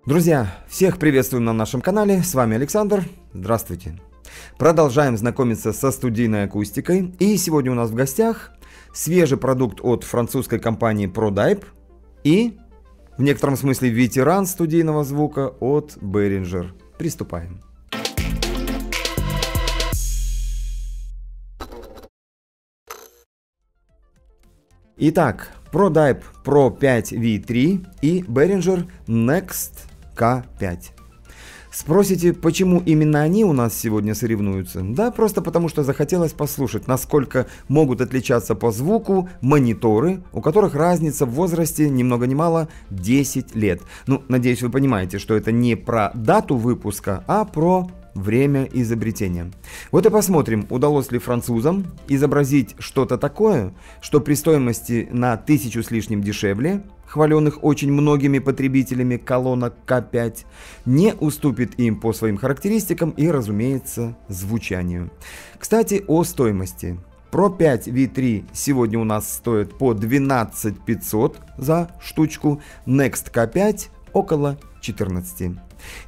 Друзья, всех приветствуем на нашем канале, с вами Александр, здравствуйте. Продолжаем знакомиться со студийной акустикой, и сегодня у нас в гостях свежий продукт от французской компании ProDype и, в некотором смысле, ветеран студийного звука от Behringer. Приступаем. Итак, ProDype Pro 5 V3 и Behringer Next K5. Спросите, почему именно они у нас сегодня соревнуются? Да, просто потому что захотелось послушать, насколько могут отличаться по звуку мониторы, у которых разница в возрасте ни много ни мало 10 лет. Ну, надеюсь, вы понимаете, что это не про дату выпуска, а про время изобретения. Вот и посмотрим, удалось ли французам изобразить что-то такое, что при стоимости на 1000 с лишним дешевле, хваленных очень многими потребителями колонок K5, не уступит им по своим характеристикам и, разумеется, звучанию. Кстати, о стоимости. Pro 5 V3 сегодня у нас стоит по 12 500 за штучку, Next K5 около 14.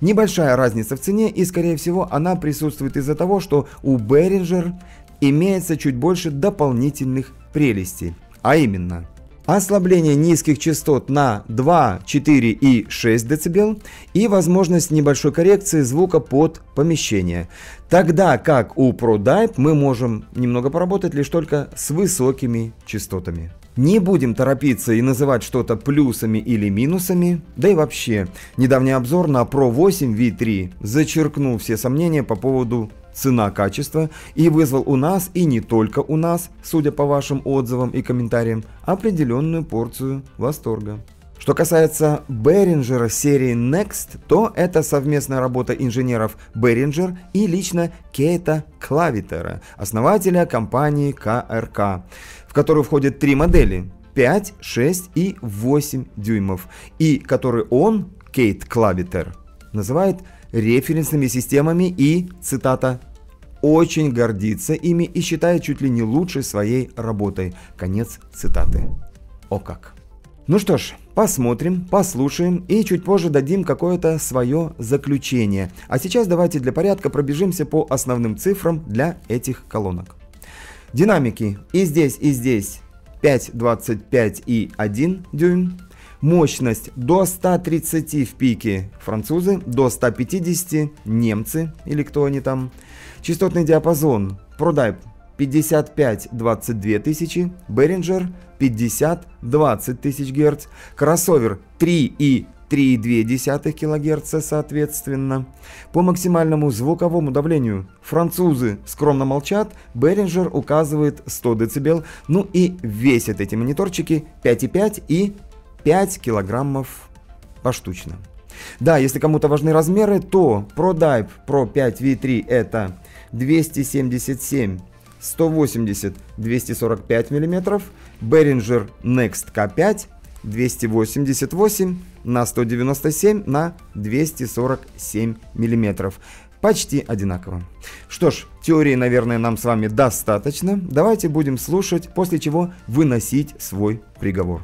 Небольшая разница в цене, и скорее всего она присутствует из-за того, что у Behringer имеется чуть больше дополнительных прелестей, а именно ослабление низких частот на 2, 4 и 6 дБ и возможность небольшой коррекции звука под помещение. Тогда как у ProDype мы можем немного поработать лишь только с высокими частотами. Не будем торопиться и называть что-то плюсами или минусами, да и вообще, недавний обзор на Pro 8 V3 зачеркнул все сомнения по поводу цена-качество и вызвал у нас, и не только у нас, судя по вашим отзывам и комментариям, определенную порцию восторга. Что касается Behringer серии Next, то это совместная работа инженеров Behringer и лично Кейта Клавитера, основателя компании КРК, в которую входят три модели 5, 6 и 8 дюймов, и которые он, Кейт Клавитер, называет референсными системами и, цитата, «очень гордится ими и считает чуть ли не лучшей своей работой». Конец цитаты. О как! Ну что ж, посмотрим, послушаем и чуть позже дадим какое-то свое заключение. А сейчас давайте для порядка пробежимся по основным цифрам для этих колонок. Динамики и здесь 5,25 и 1 дюйм. Мощность до 130 в пике французы, до 150 немцы или кто они там. Частотный диапазон ProDype 55-22 тысячи, Behringer 50-20 тысяч Гц, кроссовер 3 и 3,2 кГц соответственно. По максимальному звуковому давлению французы скромно молчат, Behringer указывает 100 дБ, ну и весят эти мониторчики 5,5 и 5 килограммов поштучно. Да, если кому-то важны размеры, то ProDype Pro 5 V3 это 277, 180, 245 мм, Behringer Next K5 288 на 197 на 247 мм. Почти одинаково. Что ж, теории, наверное, нам с вами достаточно. Давайте будем слушать, после чего выносить свой приговор.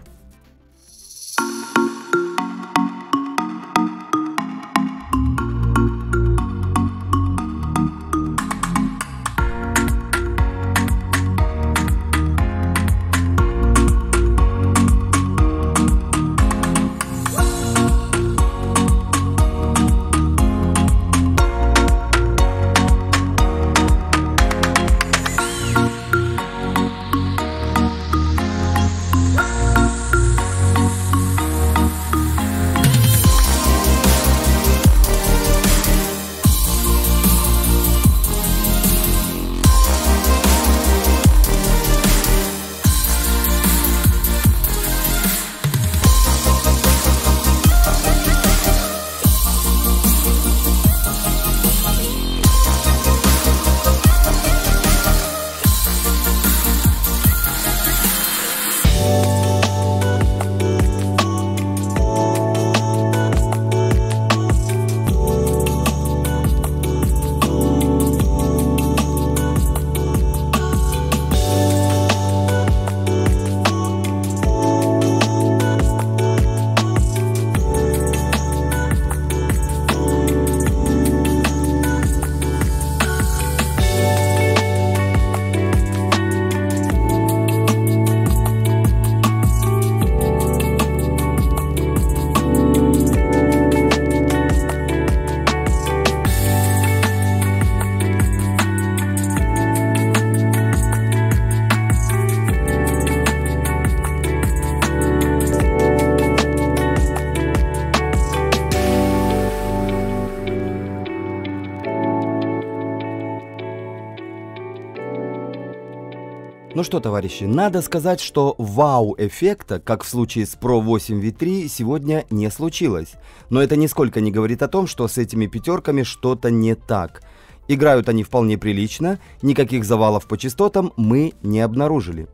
Ну что, товарищи, надо сказать, что вау-эффекта, как в случае с Pro 8 V3, сегодня не случилось. Но это нисколько не говорит о том, что с этими пятерками что-то не так. Играют они вполне прилично, никаких завалов по частотам мы не обнаружили.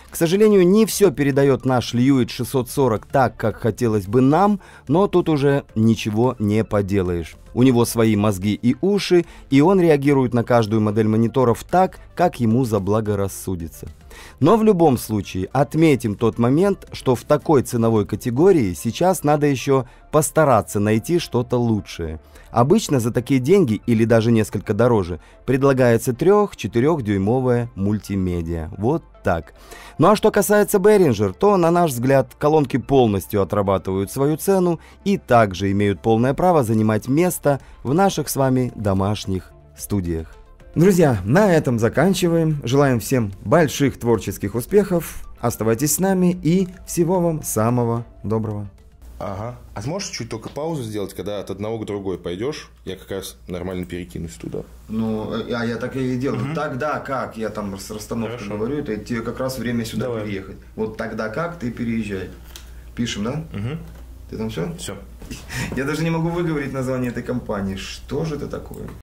К сожалению, не все передает наш Lewitt 640 так, как хотелось бы нам, но тут уже ничего не поделаешь. У него свои мозги и уши, и он реагирует на каждую модель мониторов так, как ему заблагорассудится. Но в любом случае отметим тот момент, что в такой ценовой категории сейчас надо еще постараться найти что-то лучшее. Обычно за такие деньги, или даже несколько дороже, предлагается 3-4 дюймовая мультимедиа. Вот так. Ну а что касается Behringer, то, на наш взгляд, колонки полностью отрабатывают свою цену и также имеют полное право занимать место в наших с вами домашних студиях. Друзья, на этом заканчиваем. Желаем всем больших творческих успехов. Оставайтесь с нами и всего вам самого доброго. Ага. А сможешь чуть только паузу сделать, когда от одного к другой пойдешь? Я как раз нормально перекинусь туда. Ну, а я так и делаю. Угу. Тогда как, я там с расстановкой говорю, это тебе как раз время сюда переехать. Вот тогда как ты переезжай. Пишем, да? Угу. Ты там все? Все. Я даже не могу выговорить название этой компании. Что же это такое?